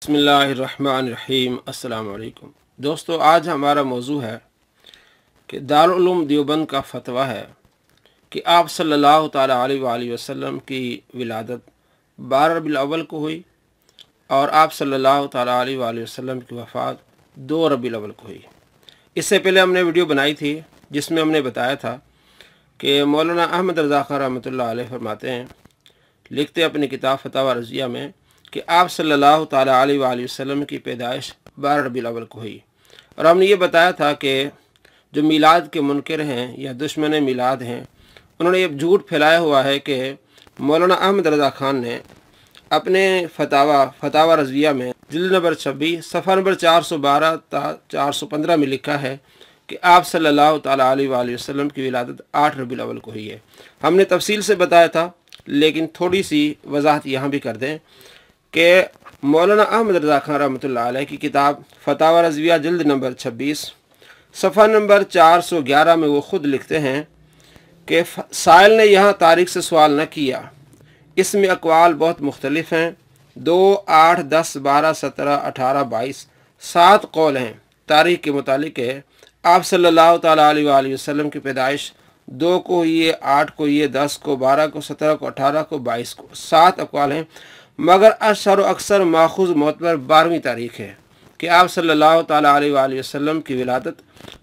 बिस्मिल्लाहिर्रहमानिर्रहीम। अस्सलाम वालेकुम दोस्तों, आज हमारा मौजू है कि दारुल उलूम देवबंद का फतवा है कि आप सल्लल्लाहु ताला अलैहि वसल्लम की विलादत 12 रबीउल अव्वल को हुई और आप सल्लल्लाहु ताला अलैहि वसल्लम की वफ़ात 2 रबीउल अव्वल को हुई। इससे पहले हमने वीडियो बनाई थी जिसमें हमने बताया था कि मौलाना अहमद रज़ा खान रहमतुल्लाह अलैह फरमाते हैं, लिखते अपनी किताब फतवा रज़िया में कि आप सल्लल्लाहु ताला अलैहि वसल्लम की पैदाइश 12 रबीउल अव्वल को हुई। और हमने ये बताया था कि जो मिलाद के मुनकर हैं या दुश्मन मिलाद हैं, उन्होंने ये झूठ फैलाया हुआ है कि मौलाना अहमद रज़ा खान ने अपने फतवा रज़िया में जिल्द नंबर 26 सफ़ा नंबर 412 ता 415 में लिखा है कि आप सल्लल्लाहु ताला अलैहि वसल्लम की विलादत 8 रबीउल अव्वल को हुई है। हमने तफसील से बताया था, लेकिन थोड़ी सी वजाहत यहाँ भी कर दें कि मौलाना अहमद रज़ा खान रहमतुल्लाह अलैह की किताब फतवा रज़िया जिल्द नंबर 26 सफ़ा नंबर 411 में वो ख़ुद लिखते हैं कि साइल ने यहाँ तारीख से सवाल न किया, इसमें अक़वाल बहुत मुख्तलिफ हैं। 2, 8, 10, 12, 17, 18, 22 7 कौल हैं। तारीख के मुतालिक है आप सल्लल्लाहु ताला अलैहि वसल्लम की पैदाइश 2 को हुई है, 8 को हुई है, 10 को, 12 को, 17 को, 18 को, 22 को। 7 अक़वाल हैं, मगर अशर अक्सर माखूज़ मोतबर 12वीं तारीख है कि आप सल्लल्लाहु ताला अलैहि वसल्लम की विलादत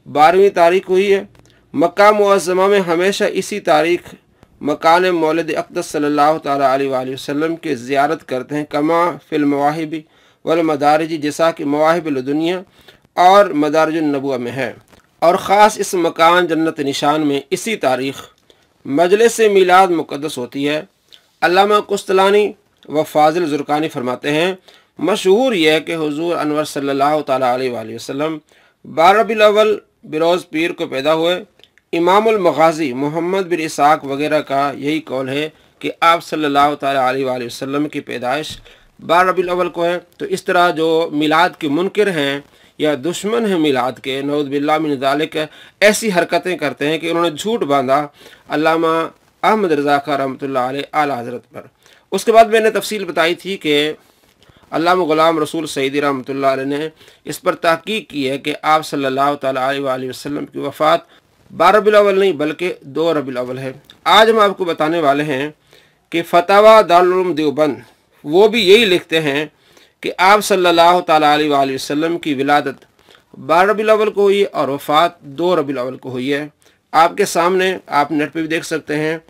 12वीं तारीख हुई है। मक्का मुअज़्ज़मा में हमेशा इसी तारीख मकान मौलिद अक़दस सल्लल्लाहु ताला अलैहि वसल्लम की ज़ियारत करते हैं, कमा फ़िल मवाहिब वल मदारिज, जैसा कि मवाहिब दुनिया और मदारिज नबुव्वह में है। और ख़ास इस मकान जन्नत निशान में इसी तारीख़ मजलिस मिलाद मुक़द्दस होती है। अल्लामा कुस्तलानी व फ़ाज़िल ज़ुरक़ानी फरमाते हैं, मशहूर यह है कि हुज़ूर अनवर सल्लल्लाहु ताला अलैहि वसल्लम 12 रबीउल अव्वल बरोज़ पीर को पैदा हुए। इमामुल मग़ाज़ी मोहम्मद बिन इसहाक़ वगैरह का यही कौल है कि आप सल्लल्लाहु ताला अलैहि वसल्लम की पैदाइश 12 रबीउल अव्वल को है। तो इस तरह जो मिलाद के मुनकर हैं या दुश्मन हैं मिलाद के, नऊज़ बिल्लाह मिन ज़ालिक, ऐसी हरकतें करते हैं कि उन्होंने झूठ बांधा अल्लामा अहमद रज़ा खान रहमतुल्लाह अलैह आला हज़रत पर। उसके बाद मैंने तफसील बताई थी कि अल्लामा ग़ुलाम रसूल सईदी रहमतुल्लाह अलैह ने इस पर तहक़ीक़ की है कि आप सल्लल्लाहु ताला अलैहि वसल्लम की वफ़ात 12 रबीउल अव्वल नहीं बल्कि 2 रबीउल अव्वल है। आज हम आपको बताने वाले हैं कि फतवा दारुल उलूम देवबंद वो भी यही लिखते हैं कि आप सल्लल्लाहु ताला अलैहि वसल्लम की विलादत 12 रबीउल अव्वल को हुई और वफ़ात 2 रबीउल अव्वल को हुई है। आपके सामने आप नेट पर भी देख सकते हैं,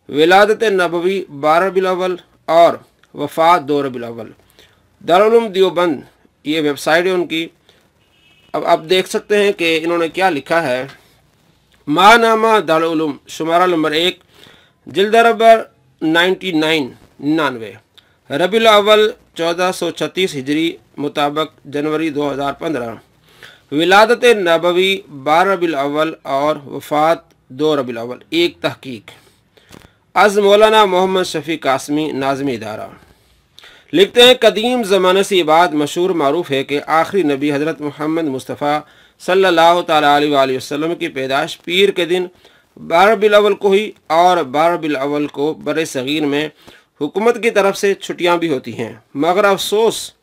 विलादत नबवी 12 रबीउल अव्वल और वफ़ात 2 रबीउल अव्वल। दारुल उलूम देवबंद ये वेबसाइट है उनकी। अब आप देख सकते हैं कि इन्होंने क्या लिखा है। मानामा दारुल उलूम, शुमारा नंबर 1, जिल्द नंबर 99 रबीउल अव्वल 1436 हिजरी मुताबिक जनवरी 2015, विलादत नबवी 12 रबीउल अव्वल और वफ़ात 2 रबीउल अव्वल। एक तहक़ीक़ अज़ मौलाना मोहम्मद शफ़ी कासमी, नाज़िम इदारा, लिखते हैं, कदीम ज़माने से ये बात मशहूर मारूफ़ है कि आखिरी नबी हज़रत मोहम्मद मुस्तफ़ा सल्लल्लाहु ताला अलैहि वसल्लम की पैदाइश पीर के दिन 12 रबीउल अव्वल को हुई और 12 रबीउल अव्वल को बरे सग़ीर में हुकूमत की तरफ से छुट्टियाँ भी होती हैं। मगर अफसोस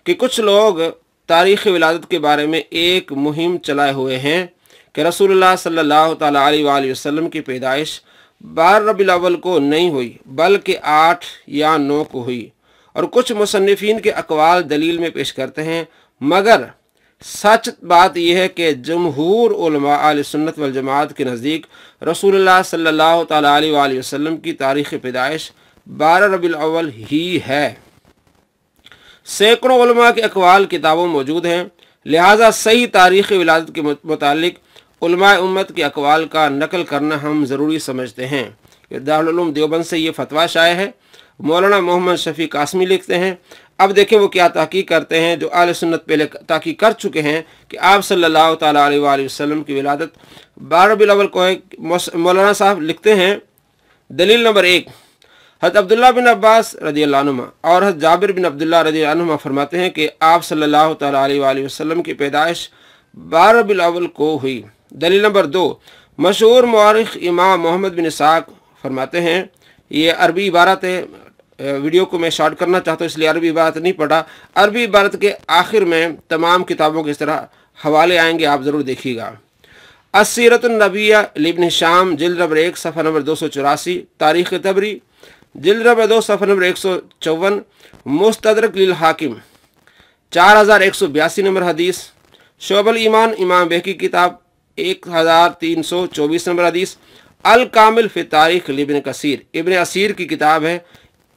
कि कुछ लोग तारीख़ विलादत के बारे में एक मुहिम चलाए हुए हैं कि रसूलुल्लाह सल्लल्लाहु ताला अलैहि वसल्लम की पैदाइश 12 रबीउल अव्वल को नहीं हुई बल्कि 8 या 9 को हुई। और कुछ मुसन्निफ़ीन के अक़वाल दलील में पेश करते हैं, मगर सच बात यह है कि जमहूर उलमा अहले सुन्नत वल जमात के नज़दीक रसूलुल्लाह सल्लल्लाहु ताला अलैहि वसल्लम की तारीख़ पैदाइश 12 रबीउल अव्वल ही है। सैकड़ों उलमा के अक़वाल किताबों में मौजूद हैं, लिहाजा सही तारीख़ विलादत के मुतालिक उलमाए उम्मत के अक़वाल का नकल करना हम ज़रूरी समझते हैं। दारुल उलूम देवबंद से ये फतवा शाया है। मौलाना मोहम्मद शफ़ी कासमी लिखते हैं। अब देखें वो क्या तहक़ीक़ करते हैं, जो आले सुन्नत पहले तहक़ीक़ कर चुके हैं कि आप सल्लल्लाहु ताला अलैहि वसल्लम की विलादत 12 रबीउल अव्वल को है। मौलाना साहब लिखते हैं, दलील नंबर 1, हज़रत अब्दुल्लाह बिन अब्बास रज़ियल्लाहु अन्हुमा और हज़रत जाबिर बिन अब्दुल्लाह रज़ियल्लाहु अन्हुमा फरमाते हैं कि आप सल्लल्लाहु ताला अलैहि वसल्लम की पैदाइश 12 रबीउल अव्वल को हुई। दलील नंबर 2, मशहूर मुअर्रिख़ इमाम मोहम्मद बिन इसहाक़ फरमाते हैं, ये अरबी इबारत है, वीडियो को मैं शॉर्ट करना चाहता हूँ, इसलिए अरबी इबारत नहीं पढ़ा। अरबी इबारत के आखिर में तमाम किताबों के इस तरह हवाले आएंगे, आप ज़रूर देखिएगा। अस्सीरतुन्नबिय्या लिब्न हिशाम जिल्द नंबर 1 सफ़ा नंबर 284, तारीख़ तबरी जिल्द नंबर 2 सफ़ा नंबर 154, मुस्तदरक लिल हाकिम 4182 नंबर हदीस, शोबल ईमान इमाम बहकी किताब 1324 नंबर हदीस, अल कामिल फ़ी तारीख़ लिब्न कसीर इब्न असीर की किताब है,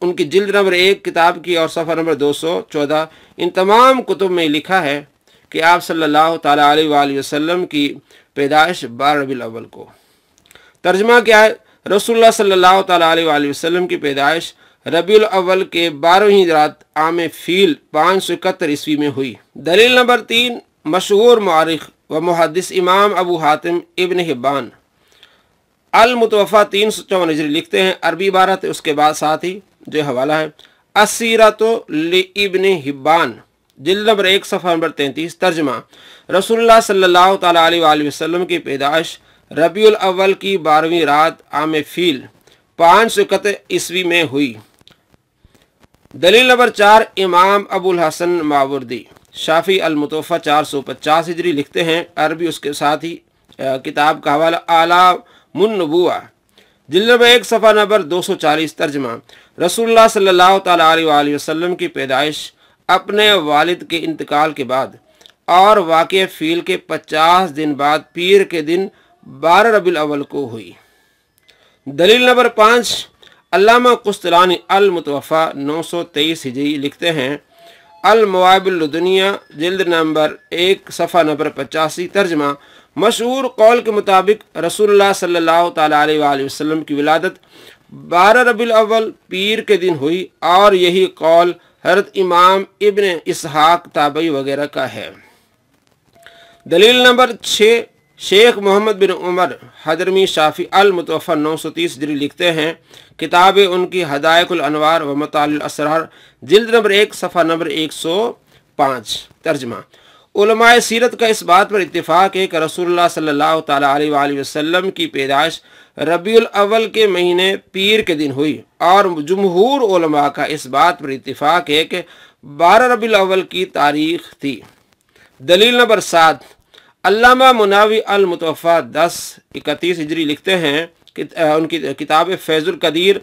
उनकी जिल्द नंबर 1 किताब की और सफ़ा नंबर 214। इन तमाम कुतुब में लिखा है कि आप सल्लल्लाहु ताला अलैहि वसल्लम की पैदाइश 12 रबीउल अव्वल को। तर्जमा क्या है? रसूलुल्लाह सल्लल्लाहु ताला अलैहि वसल्लम की पैदाइश रबीउल अव्वल के 12वीं रात आम फील 571 ईस्वी में हुई। दलील नंबर 3, मशहूर मुअर्रिख व मुहद्दिस इमाम अबू हातिम इब्न हिब्बान अल मुतवफ़ा 354 हिजरी लिखते हैं, अरबी इबारत है, उसके बाद साथ ही जो हवाला है अस्सीरतो लि इब्न हिब्बान जिल्द नंबर 1 सफ़ा नंबर 33। तर्जमा रसूलुल्लाह सल्लल्लाहु ताला अलैहि वसल्लम की पैदाइश रबीउल अव्वल की 12वीं रात आम फील 571 ईस्वी में हुई। दलील नंबर 4, इमाम अबुल हसन मावरदी शाफी अल मुतवफ़ा 450 हिजरी लिखते हैं, अरबी उसके साथ ही किताब का हवाला आलामुन नबुव्वा जिल्द नंबर 1 सफ़ा नंबर 240। तर्जमा रसूलुल्लाह सल्लल्लाहु ताला अलैहि वसल्लम की पैदाइश अपने वालिद के इंतकाल के बाद और वाक़या फ़ील के 50 दिन बाद पीर के दिन 12 रबीउल अव्वल को हुई। दलील नंबर 5, अल्लामा कुस्तलानी अल मुतवफ़ा 923 हिजरी लिखते हैं, अल मवाबिल दुनिया जिल्द नंबर 1 सफ़ा नंबर 85। तर्जमा मशहूर कौल के मुताबिक रसूलुल्लाह सल्लल्लाहु ताला अलैहि वसल्लम की विलादत 12 रबीउल अव्वल पीर के दिन हुई और यही कौल हज़रत इमाम इब्न इसहाक ताबई वगैरह का है। दलील नंबर 6, शेख मोहम्मद बिन उमर हदरमी शाफी अल मुतवफ़ा 930 हिजरी लिखते हैं, किताब उनकी हदायकुल अनवार व मतालिल असरार जिल्द नंबर 1 सफ़ा नंबर 105। तर्जमा उलमाए सीरत का इस बात पर इत्तिफाक है कि रसूलुल्लाह सल्लल्लाहु ताला अलैहि वसल्लम की पैदाइश रबीउल अव्वल के महीने पीर के दिन हुई और जुमहूर उलमा का इस बात पर इत्तिफाक है कि 12 रबीउल अव्वल की तारीख थी। दलील नंबर 7, अल्लामा मुनावी अल मुतवफ़ा 1031 हिजरी लिखते हैं कि उनकी किताब फैज़ुल कदीर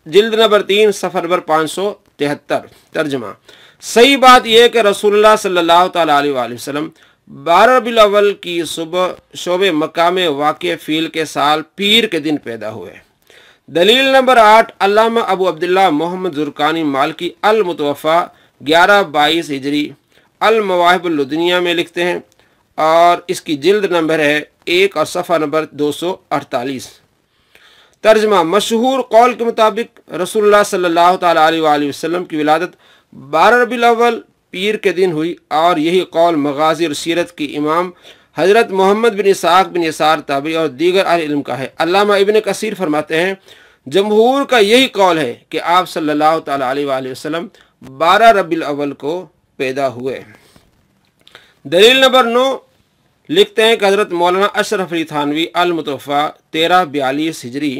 जिल्द नंबर 3 सफ़ा नंबर 573। तर्जमा सही बात यह है कि रसूलुल्लाह सल्लल्लाहु ताला अलैहि वसल्लम 12 रबीउल अव्वल की सुबह शोबे मक्का में वाक़या फ़ील के साल पीर के दिन पैदा हुए। दलील नंबर 8, अल्लामा अबू अब्दुल्लाह मोहम्मद ज़ुरकानी मालकी अल मुतवफ़ा 1122 हिजरी अल मवाहिबुल दुनिया में लिखते हैं और इसकी जिल्द नंबर है 1 और सफ़ा नंबर 248। तर्जमा मशहूर कौल के मुताबिक रसूलुल्लाह सल्लल्लाहु ताला अलैहि वसल्लम की विलादत 12 रबीउल अव्वल पीर के दिन हुई और यही कौल मगाज़ी और सीरत की इमाम हज़रत मोहम्मद बिन इसहाक बिन यसार ताबी और दीगर अहले इल्म का है। अल्लामा इब्न कसीर फरमाते हैं, जमहूर का यही कौल है कि आप सल्लल्लाहु ताला अलैहि वसल्लम 12 रबीउल अव्वल को पैदा हुए। दलील नंबर 9 लिखते हैं कि हज़रत मौलाना अशरफ अली थानवी अल मुतवफ़ा 1342 हिजरी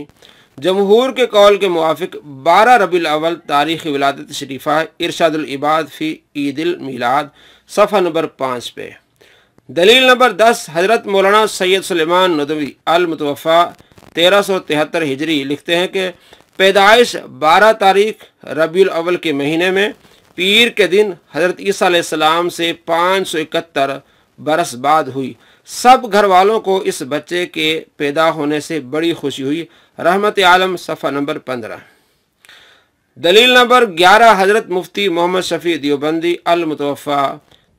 जमहूर के कौल के मुवाफिक 12 रबीउल अव्वल तारीख़ विलादत शरीफा है, इरशादुल इबाद फ़ी ईदिल मीलाद सफ़ा नंबर 5 पे। दलील नंबर 10, हज़रत मौलाना सैयद सुलेमान नदवी अल मुतवफ़ा 1373 हिजरी लिखते हैं कि पैदाइश 12 तारीख़ रबीउल अव्वल के महीने में पीर के दिन हज़रत ईसा अलैहिस्सलाम से 571 बरस बाद हुई। सब घर वालों को इस बच्चे के पैदा होने से बड़ी खुशी हुई। रहमत आलम सफ़ा नंबर 15। दलील नंबर 11, हज़रत मुफ्ती मोहम्मद शफ़ी देवबंदी अल मुतवफ़ा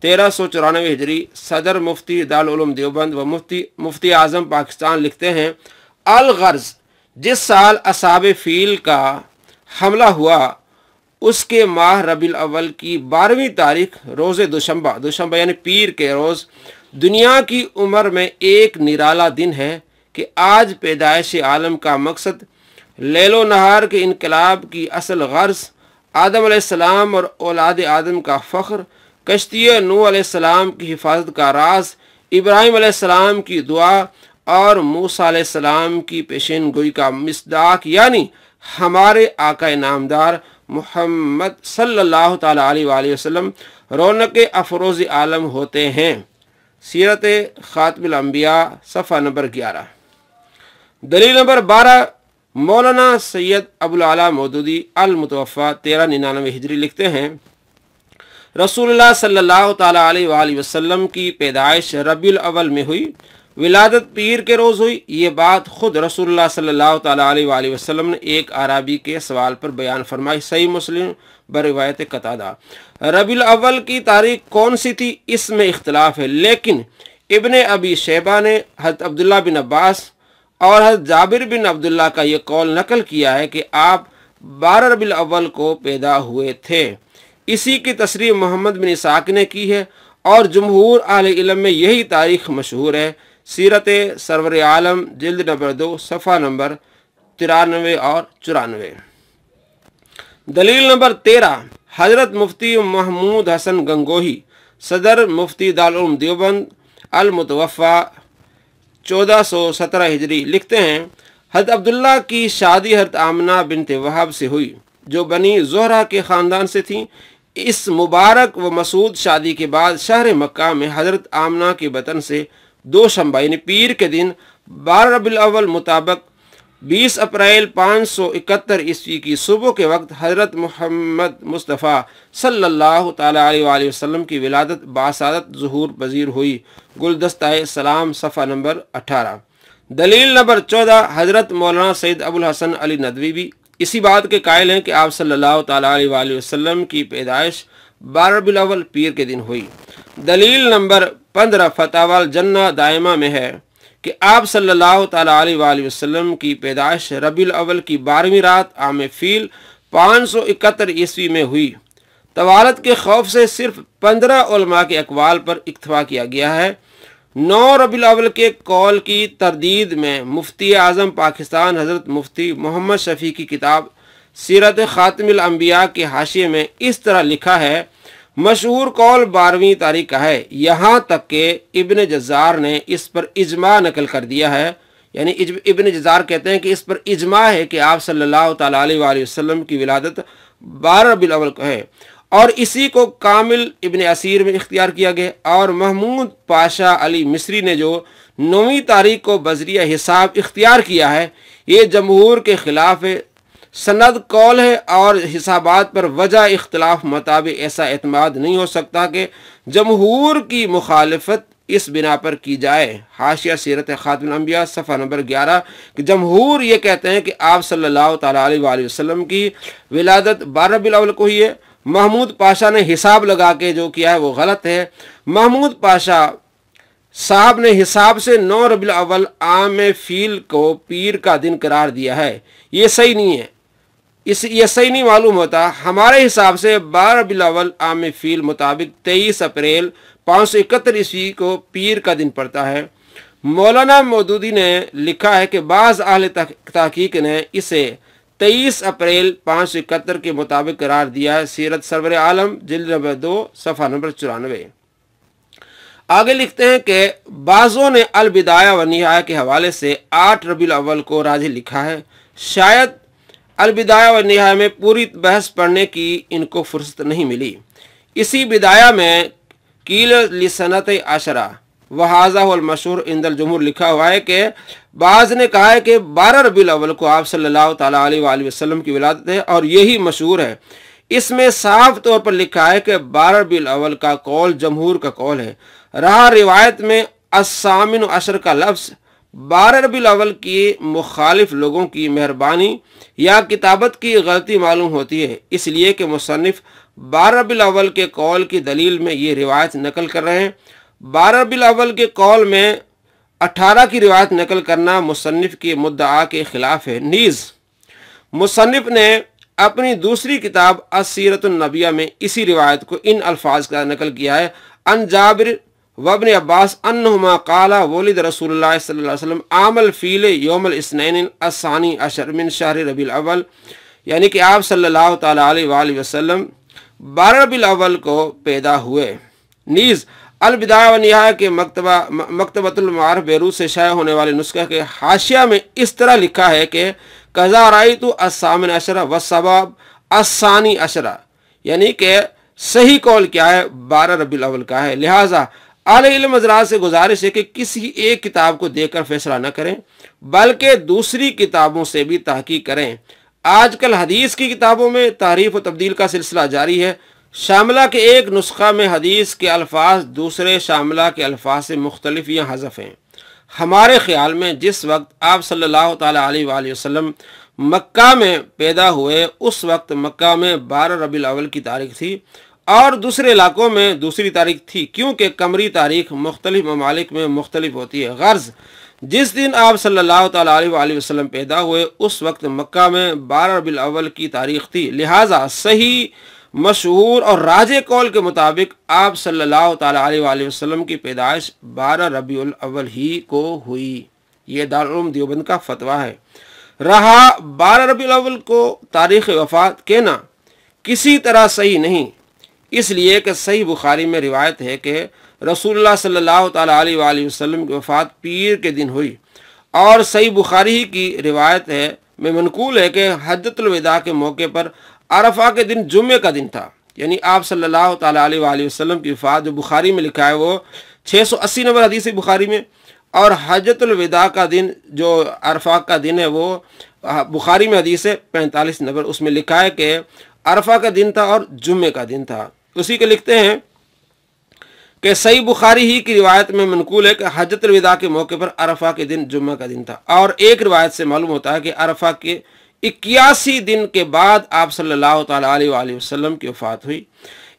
1394 हिजरी सदर मुफ्ती दारुल उलूम देवबंद व मुफ्ती आज़म पाकिस्तान लिखते हैं, अल गर्ज़ जिस साल असहाबे फ़ील का हमला हुआ उसके माह रबीउल अव्वल की 12वीं तारीख रोज़े दुशंबा यानी पीर के रोज़ दुनिया की उम्र में एक निराला दिन है कि आज पैदाइश आलम का मकसद लैलो नहार के इनकलाब की असल गर्ज़ आदम अलैहिस्सलाम और औलाद आदम का फ़ख्र, कश्ती नूह अलैहिस्सलाम की हिफाजत का राज, इब्राहीम अलैहिस्सलाम की दुआ और मूसा अलैहिस्सलाम की पेशन गोई का मिसदाक यानी हमारे आका नामदार मोहम्मद सल्लल्लाहु ताला अलैहि वसल्लम रौनक अफरोज़ आलम होते हैं। सीरत खातमुल अंबिया सफ़ा नंबर 11। दलील नंबर 12, मौलाना सैयद अबुल आला मौदूदी अल मुतवफ़ा 1399 हिजरी लिखते हैं, रसूलुल्लाह सल्लल्लाहु ताला अलैहि वसल्लम की पैदाइश रबीउल अव्वल में हुई, विलादत पीर के रोज़ हुई। ये बात खुद रसूलुल्लाह सल्लल्लाहु ताला अलैहि वसल्लम ने एक आराबी के सवाल पर बयान फरमाई। सही मुस्लिम बरिवायत कतादा। रबीउल अव्वल की तारीख कौन सी थी, इसमें इख्तलाफ है, लेकिन इब्ने अबी शैबा ने हज़रत अब्दुल्ला बिन अब्बास और हज़रत जाबिर बिन अब्दुल्ला का ये कौल नकल किया है कि आप 12 रबीउल अव्वल को पैदा हुए थे। इसी की तशरीह मोहम्मद बिन इसाक ने की है और जमहूर अहले इल्म में यही तारीख मशहूर है। सीरत सरवर आलम जिल्द नंबर 2 सफ़ा नंबर 93 और 94। दलील नंबर 13, हज़रत मुफ्ती महमूद हसन गंगोही सदर मुफ्ती दारुल उलूम देवबंद अल मुतवफ़ा 1417 हिजरी लिखते हैं, हज़रत अब्दुल्ला की शादी हज़रत आमना बिनते वहाब से हुई जो बनी ज़ोहरा के ख़ानदान से थी। इस मुबारक व मसूद शादी के बाद शहर मक्का में हज़रत आमना के वतन से दोशंबा यानी पीर के दिन 12 रबीउल अव्वल मुताबिक 20 अप्रैल 571 ईस्वी की सुबह के वक्त हज़रत मोहम्मद मुस्तफ़ा सल्लल्लाहु ताला अलैहि वसल्लम की विलादत बासादत ज़ुहूर पजीर हुई। गुलदस्ता-ए सलाम सफ़ा नंबर 18। दलील नंबर 14, हज़रत मौलाना सैयद अबुल हसन अली नदवी भी इसी बात के कायल हैं कि आप सल्लल्लाहु ताला अलैहि वसल्लम की पैदाइश 12 रबीउल अव्वल पीर के दिन हुई। दलील नंबर 15, फतावाल जन्ना दायमा में है कि आप सल्लल्लाहु ताला अलैहि वसल्लम की पैदाइश रबीउल अव्वल की 12वीं रात आम फील 571 ईस्वी में हुई। तवालत के खौफ से सिर्फ 15 उलमा के अकवाल पर इक्तफा किया गया है। 9 रबीउल अव्वल के कौल की तरदीद में मुफ्ती आज़म पाकिस्तान हज़रत मुफ्ती मोहम्मद शफ़ी की किताब सीरत खातमुल अंबिया के हाशिए में इस तरह लिखा है, मशहूर कौल 12वीं तारीख का है। यहाँ तक कि इब्न जज़ार ने इस पर इजमा नकल कर दिया है, यानी इब्न जज़ार कहते हैं कि इस पर इजमा है कि आप सल्लल्लाहु ताला अलैहि वसल्लम की विलादत 12 रबीउल अव्वल को है और इसी को कामिल इब्न असीर में इख्तियार किया गया। और महमूद पाशा अली मिस्री ने जो 9वीं तारीख को बजरिया हिसाब इख्तियार किया है, ये जमहूर के खिलाफ सनद कौल है और हिसाबात पर वजह इख्तलाफ मुताबिक ऐसा एतमाद नहीं हो सकता कि जमहूर की मुखालफत इस बिना पर की जाए। हाशिया सीरत खातमुल अंबिया सफ़ा नंबर 11 कि जमहूर ये कहते हैं कि आप सल्लल्लाहु ताला अलैहि वसल्लम की विलादत 12 रबीउल अव्वल को हुई है। महमूद पाशा ने हिसाब लगा के जो किया है वो गलत है। महमूद पाशा साहब ने हिसाब से 9 रबीउल अव्वल आम फील को पीर का दिन करार दिया है, ये सही नहीं है। ये सही नहीं मालूम होता। हमारे हिसाब से 12 रबीउल अव्वल आम फील मुताबिक 23 अप्रैल 571 ईस्वी को पीर का दिन पड़ता है। मौलाना मौदूदी ने लिखा है कि बाज़ अहले तहकीक ने इसे 23 अप्रैल 571 के मुताबिक करार दिया है। सीरत सरवर आलम जिल्द नंबर 2 सफ़ा नंबर 94। आगे लिखते हैं कि बाज़ों ने अल बिदाया व निहाया के हवाले से 8 रबीउल अव्वल को राजी लिखा है। शायद अल बिदाया व निहाया में पूरी बहस पढ़ने की इनको फुर्सत नहीं मिली। इसी बिदाया में कील लिसनत आशरा वहाजा वल मशहूर इंदल जमहूर लिखा हुआ है कि बाज़ ने कहा है कि 12 रबीउल अव्वल को आप सल्लल्लाहु ताला अलैहि वसल्लम की विलादत है और यही मशहूर है। इसमें साफ तौर पर लिखा है कि 12 रबीउल अव्वल का कौल जमहूर का कौल है। रहा रिवायत में अस्सामिन अशर का लफ्ज़ 12 रबीउल अव्वल की मुखालिफ लोगों की मेहरबानी या किताबत की गलती मालूम होती है, इसलिए कि मुसन्निफ 12 रबीउल अव्वल के कौल की दलील में ये रिवायत नकल कर रहे हैं। 12 रबीउल अव्वल के कौल में 18 की रिवायत नकल करना मुसन्निफ के मुद्दा के खिलाफ है। नीज़ मुसन्निफ ने अपनी दूसरी किताब अस्सीरतुन नबिया में इसी रिवायत को इन अल्फाज का नकल किया है, अन जाबिर वब्न अब्बास अन्नुहुमा काला वलिद रसूलुल्लाह सल्लल्लाहु अलैहि वसल्लम आमल फील यौमल इस्नैन अस्सानी अशर मिन शहर रबीउल अव्वल, यानी कि आप सल्लल्लाहु ताला अलैहि वसल्लम 12 रबीउल अव्वल को पैदा हुए। नीज़ अल बिदाया व निहाया के मकतबतुल मारिफ बेरूत से शाया होने वाले नुस्खे के हाशिया में इस तरह लिखा है कि कज़ा राइतु अस्सामिन अशरा व सवाब अस्सानी अशरा, यानी कि सही कौल क्या है 12 रबीउल अव्वल का है। लिहाजा आले इल्म हज़रात से गुजारिश है कि किसी एक किताब को देखकर फैसला न करें, बल्कि दूसरी किताबों से भी तहकीक करें। आजकल हदीस की किताबों में तारीफ व तब्दील का सिलसिला जारी है। शामिला के एक नुस्खा में हदीस के अल्फाज दूसरे शामिला के अल्फाज से मुख्तलिफ या हज़फ हैं। हमारे ख्याल में जिस वक्त आप सल्लल्लाहु ताला अलैहि वसल्लम मक्का में पैदा हुए उस वक्त मक्का में 12 रबीउल अव्वल की तारीख थी और दूसरे इलाकों में दूसरी तारीख थी, क्योंकि कमरी तारीख मुख्तलिफ ममालिक में मुख्तलिफ होती है। गर्ज जिस दिन आप सल्लल्लाहु ताला अलैहि वसल्लम पैदा हुए उस वक्त मक्का में 12 रबीउल अव्वल की तारीख थी। लिहाजा सही मशहूर और राजे कौल के मुताबिक आप सल्लल्लाहु ताला अलैहि वसल्लम की पैदाइश 12 रबीउल अव्वल ही को हुई। ये दारुल उलूम देवबंद का फतवा है। रहा 12 रबीउल अव्वल को तारीख़ वफ़ात कहना किसी तरह सही नहीं, इसलिए कि सही बुखारी में रिवायत है कि रसूलुल्लाह सल्लल्लाहु ताला अलैहि वसल्लम की वफ़ात पीर के दिन हुई और सही बुखारी की रिवायत है में मनकूल है कि हज्जतुल विदा के मौके पर अरफा के दिन जुम्मे का दिन था। यानी आप सल्लल्लाहु ताला अलैहि वसल्लम की वफ़ात जो बुखारी में लिखा है वो 680 नंबर हदीस बुखारी में, और हज्जतुल विदा का दिन जो अरफा का दिन है वो बुखारी में हदीस है 45 नंबर, उसमें लिखा है कि अरफा का दिन था और जुम्मे का दिन था। उसी के लिखते हैं कि सही बुखारी ही की रिवायत में मनकूल है कि हज्जतुल विदा के मौके पर अरफा के दिन जुम्मा का दिन था। और एक रिवायत से मालूम होता है कि अरफा के 81 दिन के बाद आप सल्लल्लाहु ताला अलैहि वसल्लम की वफ़ात हुई।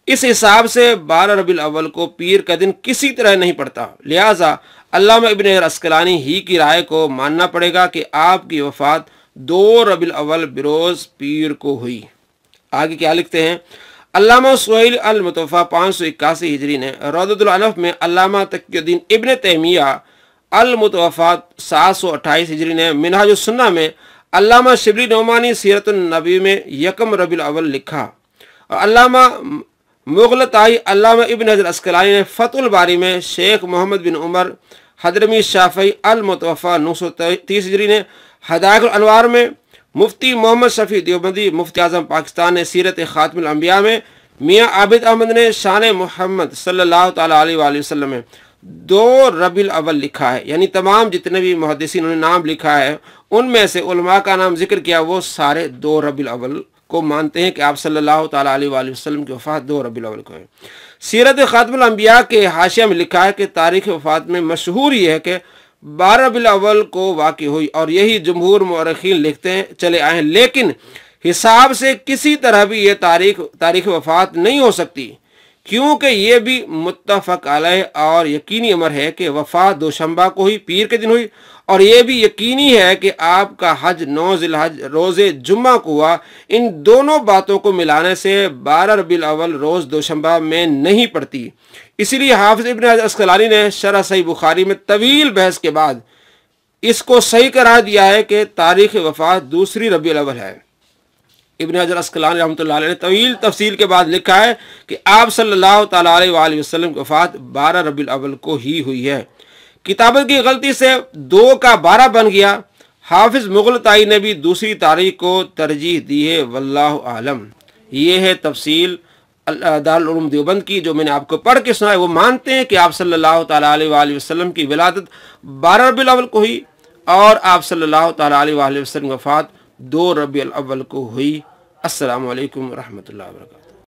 इस हिसाब से 12 रबीउल अव्वल को पीर का दिन किसी तरह नहीं पड़ता। लिहाजा अल्लामा इब्न हजर अस्क़लानी ही की राय को मानना पड़ेगा कि आपकी वफ़ात 2 रबीउल अव्वल बिरोज़ पीर को हुई। आगे क्या लिखते हैं, अल्लामा सुहैल अल मुतवफ़ा 581 हिजरी ने रौदतुल अनफ़ में, अल्लामा तक़ियुद्दीन इब्न तैमिया अल मुतवफ़ा 728 हिजरी ने मिनहाजुस सुन्ना में, अल्लामा शिबली नौमानी सीरतुन नबी में 1 रबीउल अव्वल लिखा। और अल्लामा मुग़लताई अल्लामा इब्न हजर अस्क़लानी ने फ़तहुल बारी में शेख मोहम्मद बिन उमर हदरमी शाफ़ई अल मुतवफ़ा 930 हिजरी ने हदायकुल अनवार में, मुफ्ती मोहम्मद शफ़ी देवबंदी मुफ्ती आज़म पाकिस्तान ने सीरत ख़ातिमुल अंबिया में, मियाँ आबिद अहमद ने शान मोहम्मद सल्लल्लाहु ताला अलैहि वसल्लम में 2 रबीउल अव्वल लिखा है। यानी तमाम जितने भी मुहद्दिसीन ने नाम लिखा है उनमें से उलमा का नाम जिक्र किया वो सारे 2 रबीउल अव्वल को मानते हैं कि आप सल्लल्लाहु ताला अलैहि वसल्लम की वफ़ात 2 रबीउल अव्वल को है। सीरत ख़ातिमुल अंबिया के हाशिया में लिखा है कि तारीख़ वफ़ात में मशहूर ये है कि 12 रबीउल अव्वल को वाक़ई हुई और यही जमहूर मुअर्रिख़ीन लिखते हैं चले आए हैं। लेकिन हिसाब से किसी तरह भी ये तारीख़ वफ़ात नहीं हो सकती, क्योंकि ये भी मुत्तफ़क़ अलैह और यकीनी अमर है कि वफ़ात दोशंबा को ही पीर के दिन हुई, और ये भी यकीनी है कि आपका हज 9 ज़िलहज रोज़े जुम्मा को हुआ। इन दोनों बातों को मिलाने से 12 रबीउल अव्वल रोज़ दोशंबा में नहीं पड़ती। इसीलिए हाफ़िज़ इब्न हजर अस्क़लानी ने शरह सही बुखारी में तवील बहस के बाद इसको सही करार दिया है कि तारीख़ वफ़ात 2 रबीउल अव्वल है। इब्न हजर अस्क़लानी रहमतुल्लाह अलैह ने तवील तफसील के बाद लिखा है कि आप सल्लल्लाहु ताला अलैहि वसल्लम की वफ़ात 12 रबीउल अव्वल को ही हुई है। किताबत की गलती से 2 का 12 बन गया। हाफिज़ मुग़लताई ने भी दूसरी तारीख को तरजीह दी है, वल्लाहु आलम। ये है तफसील दारुल उलूम देवबंद की जो मैंने आपको पढ़ के सुनाया। वो मानते हैं कि आप सल्लल्लाहु ताला अलैहि वसल्लम की विलादत 12 रबीउल अव्वल को हुई और आप सल्लल्लाहु ताला अलैहि वसल्लम की वफ़ात 2 रबीउल अव्वल को हुई। अस्सलामु अलैकुम रहमतुल्लाहि व बरकातहू।